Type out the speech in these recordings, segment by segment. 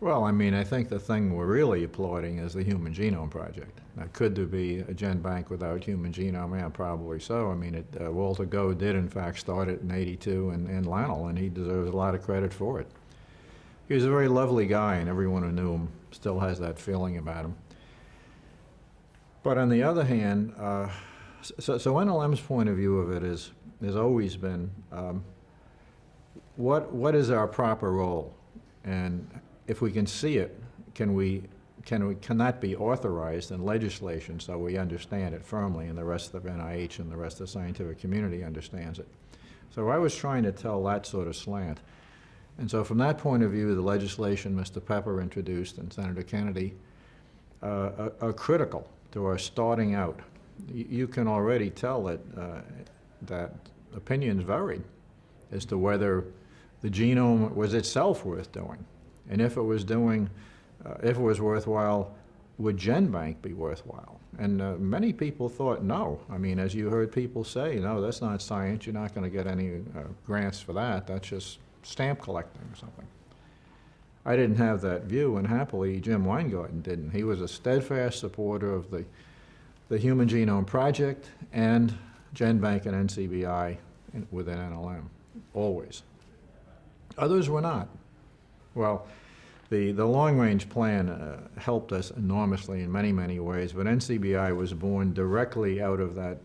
Well, I mean, I think the thing we're really applauding is the Human Genome Project. Now, could there be a Genbank without human genome? Yeah, probably so. I mean, Walter Goh did, in fact, start it in '82 in LANL, and he deserves a lot of credit for it. He was a very lovely guy, and everyone who knew him still has that feeling about him. But on the other hand, so NLM's point of view of it has always been, what is our proper role? And if we can see it, can that be authorized in legislation so we understand it firmly and the rest of NIH and the rest of the scientific community understands it? So I was trying to tell that sort of slant. And so from that point of view, the legislation Mr. Pepper introduced and Senator Kennedy are critical to our starting out. You can already tell that opinions varied as to whether the genome was itself worth doing. And if it was worthwhile, would Genbank be worthwhile? And many people thought no. I mean, as you heard people say, no, that's not science. You're not going to get any grants for that. That's just stamp collecting or something. I didn't have that view, and happily Jim Weingarten didn't. He was a steadfast supporter of the Human Genome Project and Genbank and NCBI within NLM, always. Others were not. Well, the long-range plan helped us enormously in many, many ways, but NCBI was born directly out of that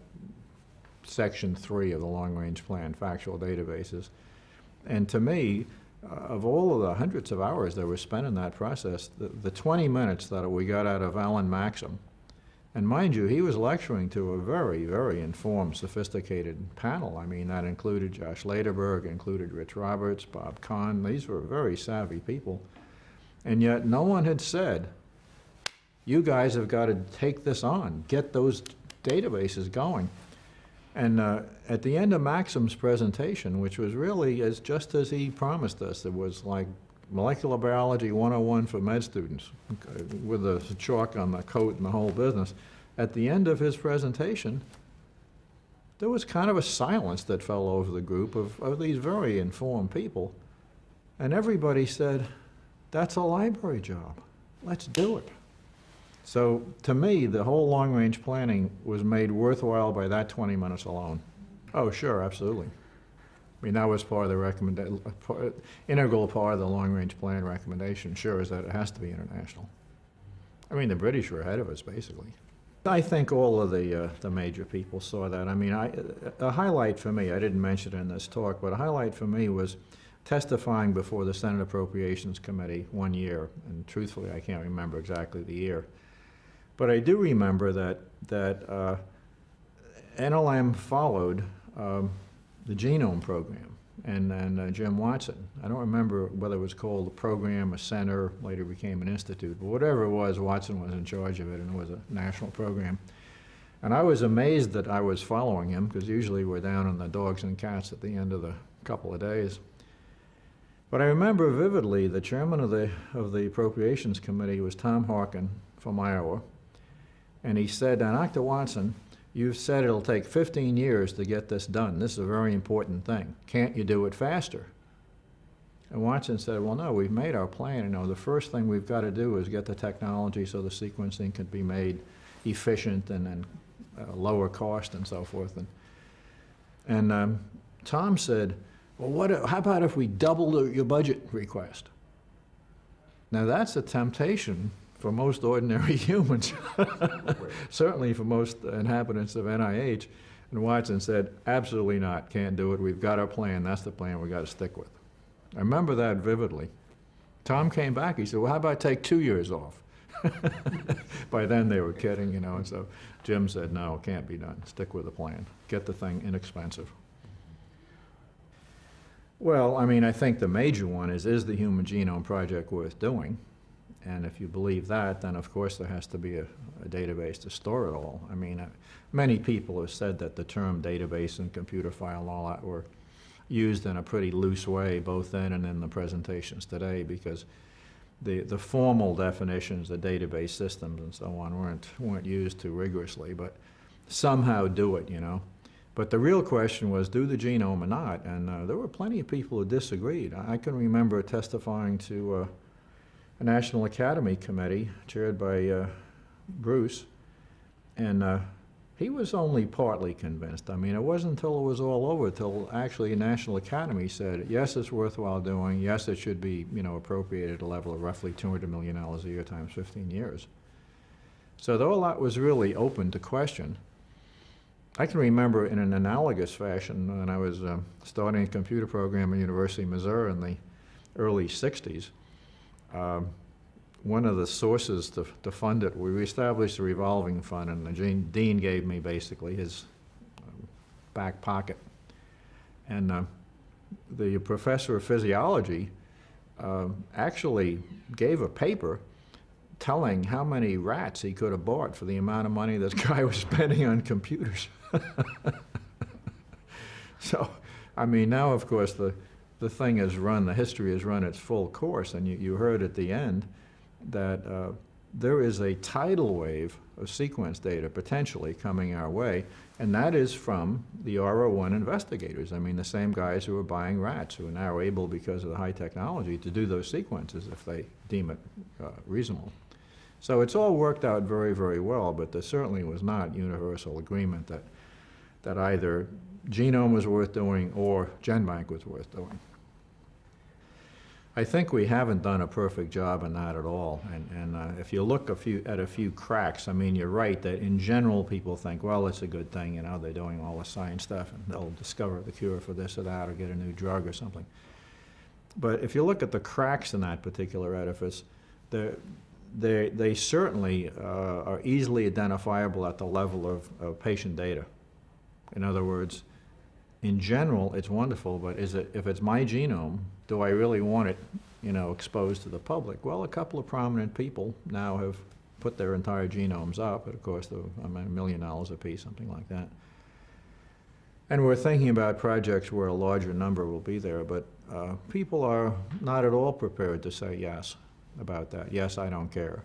Section 3 of the long-range plan, factual databases. And to me, of all of the hundreds of hours that were spent in that process, the 20 minutes that we got out of Alan Maxim, and mind you, he was lecturing to a very, very informed, sophisticated panel. I mean, that included Josh Lederberg, included Rich Roberts, Bob Kahn. These were very savvy people. And yet no one had said, you guys have got to take this on, get those databases going. And at the end of Maxim's presentation, which was really just as he promised us, it was like Molecular Biology 101 for med students with the chalk on the coat and the whole business. At the end of his presentation, there was kind of a silence that fell over the group of these very informed people. And everybody said, that's a library job. Let's do it. So to me, the whole long-range planning was made worthwhile by that 20 minutes alone. Oh, sure, absolutely. I mean, that was part of the recommendation, integral part of the long-range plan recommendation, sure, is that it has to be international. I mean, the British were ahead of us, basically. I think all of the major people saw that. I mean, a highlight for me, I didn't mention it in this talk, but a highlight for me was testifying before the Senate Appropriations Committee one year, and truthfully, I can't remember exactly the year. But I do remember that NLM followed the genome program and Jim Watson. I don't remember whether it was called a program, a center, later became an institute, but whatever it was, Watson was in charge of it, and it was a national program. And I was amazed that I was following him, because usually we're down on the dogs and cats at the end of the couple of days. But I remember vividly the chairman of the Appropriations Committee was Tom Harkin from Iowa, and he said, now, Dr. Watson, you've said it'll take 15 years to get this done. This is a very important thing. Can't you do it faster? And Watson said, well, no, we've made our plan. You know, the first thing we've got to do is get the technology so the sequencing can be made efficient and lower cost and so forth. And Tom said, well, how about if we double your budget request? Now, that's a temptation for most ordinary humans, certainly for most inhabitants of NIH. And Watson said, absolutely not, can't do it. We've got our plan. That's the plan we've got to stick with. I remember that vividly. Tom came back. He said, well, how about take 2 years off? By then they were kidding, you know. And so Jim said, no, it can't be done. Stick with the plan. Get the thing inexpensive. Well, I mean, I think the major one is the Human Genome Project worth doing? And if you believe that, then of course there has to be a database to store it all. I mean, many people have said that the term database and computer file and all that were used in a pretty loose way, both then and in the presentations today, because the formal definitions of database systems and so on weren't used too rigorously, but somehow do it, you know. But the real question was, do the genome or not? And there were plenty of people who disagreed. I can remember testifying to a National Academy Committee chaired by Bruce, and he was only partly convinced. I mean, it wasn't until it was all over, till actually the National Academy said, yes, it's worthwhile doing, yes, it should be, you know, appropriated at a level of roughly $200 million a year times 15 years. So though a lot was really open to question, I can remember in an analogous fashion when I was starting a computer program at University of Missouri in the early 60s, one of the sources to fund it, we established a revolving fund, and the dean gave me basically his back pocket. And the professor of physiology actually gave a paper telling how many rats he could have bought for the amount of money this guy was spending on computers. So, I mean, now of course the thing has run, the history has run its full course, and you heard at the end that there is a tidal wave of sequence data potentially coming our way, and that is from the R01 investigators. I mean, the same guys who are buying rats, who are now able, because of the high technology, to do those sequences if they deem it reasonable. So it's all worked out very, very well, but there certainly was not universal agreement that either genome was worth doing or Genbank was worth doing. I think we haven't done a perfect job in that at all, and if you look at a few cracks, I mean, you're right that in general people think, well, it's a good thing, you know, they're doing all the science stuff and they'll discover the cure for this or that or get a new drug or something. But if you look at the cracks in that particular edifice, they certainly are easily identifiable at the level of patient data. In other words, in general, it's wonderful, but if it's my genome, do I really want it, you know, exposed to the public? Well, a couple of prominent people now have put their entire genomes up, but of course, I mean, $1 million a piece, something like that. And we're thinking about projects where a larger number will be there, but people are not at all prepared to say yes about that. Yes, I don't care.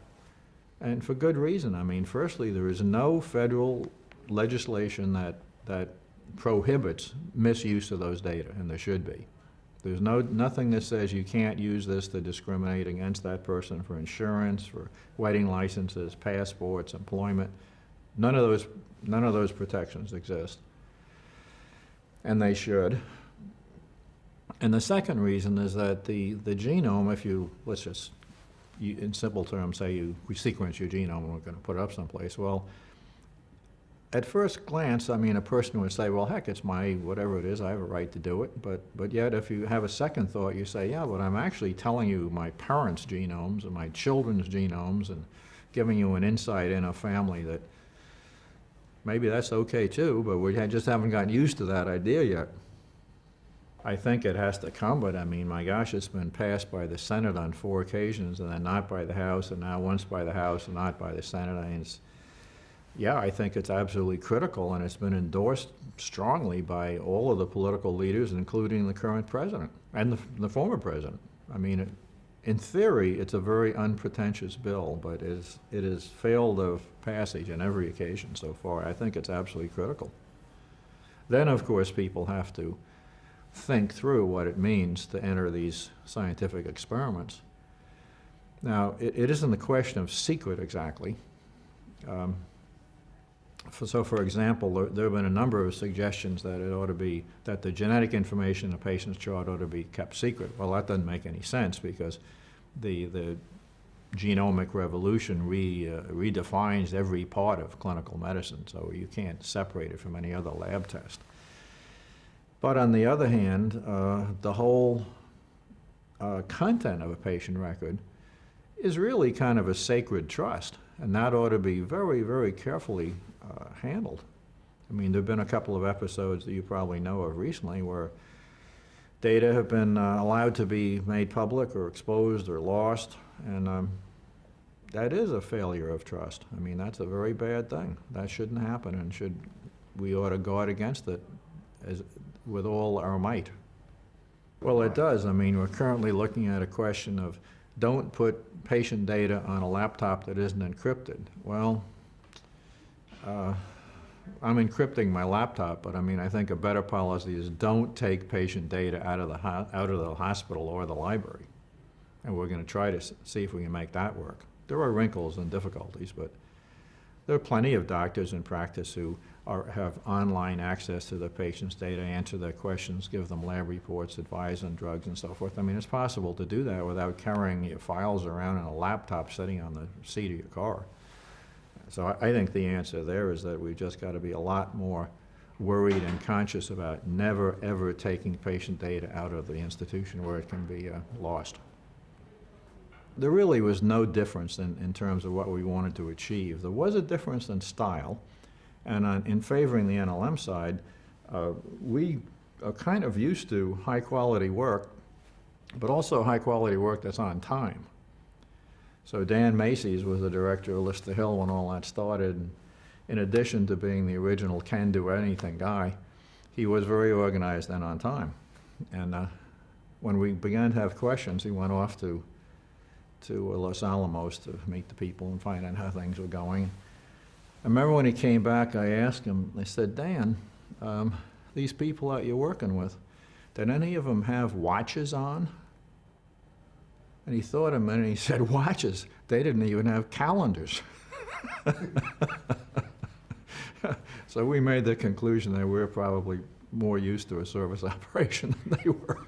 And for good reason. I mean, firstly, there is no federal legislation that prohibits misuse of those data, and there should be. There's nothing that says you can't use this to discriminate against that person for insurance, for wedding licenses, passports, employment. None of those protections exist, and they should. And the second reason is that the genome, if you, let's just, in simple terms, say we sequence your genome and we're going to put it up someplace. Well, at first glance, I mean, a person would say, well, heck, it's my, whatever it is, I have a right to do it. But yet, if you have a second thought, you say, yeah, but I'm actually telling you my parents' genomes and my children's genomes and giving you an insight in a family that maybe that's okay too, but we just haven't gotten used to that idea yet. I think it has to come, but I mean, my gosh, it's been passed by the Senate on 4 occasions and then not by the House, and now once by the House and not by the Senate. I mean, yeah, I think it's absolutely critical, and it's been endorsed strongly by all of the political leaders, including the current president and the former president. I mean, in theory, it's a very unpretentious bill, but it has failed of passage on every occasion so far. I think it's absolutely critical. Then, of course, people have to think through what it means to enter these scientific experiments. Now, it isn't the question of secret exactly. So, for example, there have been a number of suggestions that it ought to be, that the genetic information in a patient's chart ought to be kept secret. Well, that doesn't make any sense because the genomic revolution redefines every part of clinical medicine, so you can't separate it from any other lab test. But on the other hand, the whole content of a patient record is really kind of a sacred trust, and that ought to be very, very carefully handled. I mean, there have been a couple of episodes that you probably know of recently where data have been allowed to be made public or exposed or lost, and that is a failure of trust. I mean, that's a very bad thing. That shouldn't happen, and we ought to guard against it with all our might. Well, it does. I mean, we're currently looking at a question of don't put patient data on a laptop that isn't encrypted. Well, I'm encrypting my laptop, but I mean, I think a better policy is don't take patient data out of the hospital or the library. And we're going to try to see if we can make that work. There are wrinkles and difficulties, but there are plenty of doctors in practice who have online access to the patient's data, answer their questions, give them lab reports, advise on drugs and so forth. I mean, it's possible to do that without carrying your files around in a laptop sitting on the seat of your car. So I think the answer there is that we've just got to be a lot more worried and conscious about never, ever taking patient data out of the institution where it can be lost. There really was no difference in terms of what we wanted to achieve. There was a difference in style, and in favoring the NLM side, we are kind of used to high quality work, but also high quality work that's on time. So Dan Macy's was the director of Lister Hill when all that started. And in addition to being the original can-do-anything guy, he was very organized and on time. And when we began to have questions, he went off to Los Alamos to meet the people and find out how things were going. I remember when he came back, I asked him, I said, Dan, these people that you're working with, did any of them have watches on? And he thought a minute and he said, watches? They didn't even have calendars. So we made the conclusion that we're probably more used to a service operation than they were.